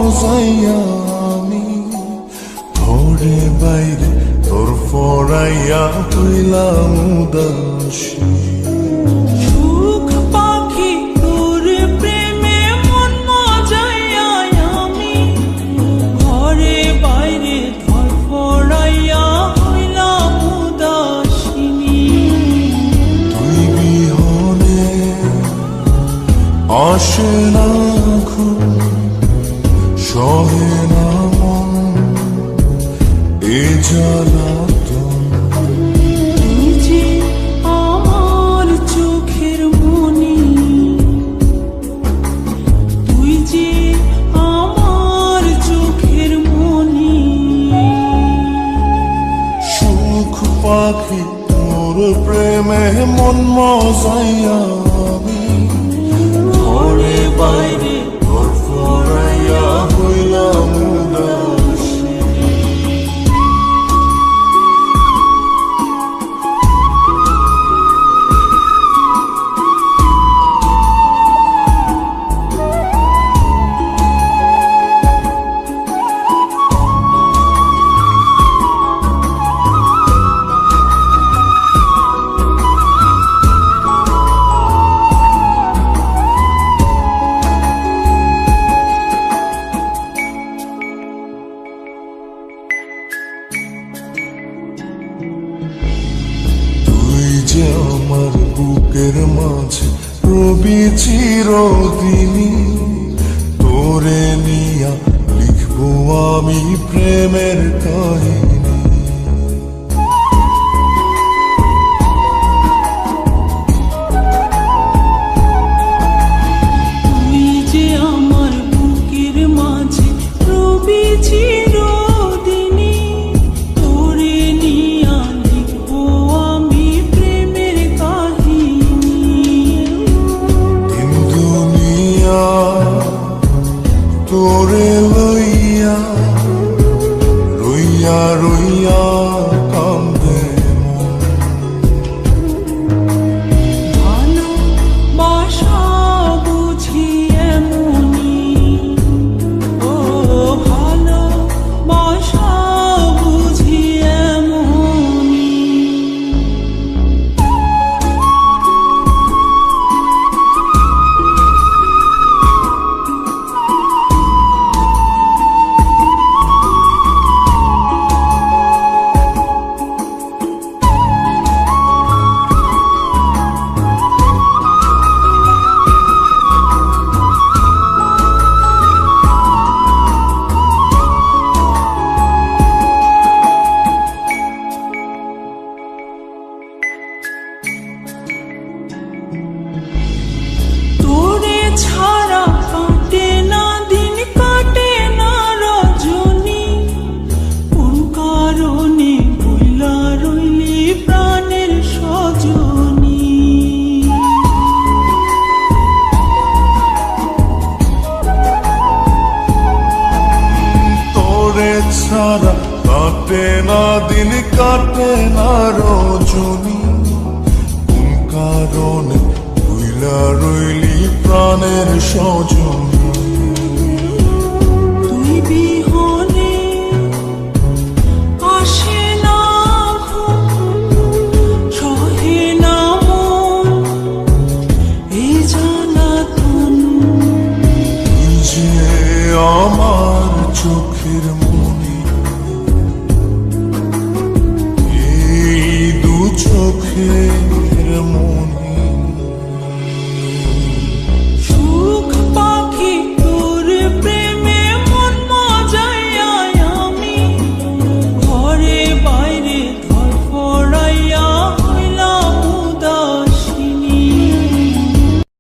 মজাইয়া আমি ঘরে বাইরে তোর ফরাইয়া হইলাম উদাসী। সুখ পাখি তোর প্রেমে মন মজাইয়া আমি ঘরে বাইরে ধরফরাইয়া হইলাম উদাসিনী। তুই বিহনে আসে না ঘুম, সহে না মন এ জ্বালাতন। তুই যে আমার চোখের মনি, তুই যে আমার চোখের মনি। সুখ পাখি তোর প্রেমে মন মজাইয়া আমি ঘরে বাইরে তোর ফরাইয়া হইলাম উদাসী। যে আমার বুকের মাঝে রবি চিরদিনই, তোরে নিয়া লিখবো আমি প্রেমের কাহিনী। তুই যে আমার বুকের মাঝে রবি চিরদিনই, তোরে নিয়া লিখবো আমি প্রেমের কাহিনী। দিন দুনিয়া তোরে লইয়া রইয়া রইয়া কান্দে মন। ভালোবাসা বুঝি এমনি, ও ভালোবাসা বুঝি এমনি। তোরে ছাড়া কাটে না দিন, কাটে না রজনী। কোন কারণে ভুলা রইলি প্রাণের সজনী। তোরে ছাড়া কাটে না দিন, কাটে না রজনী। কোন কারণে ভুইলা রইলি প্রাণের সজনী।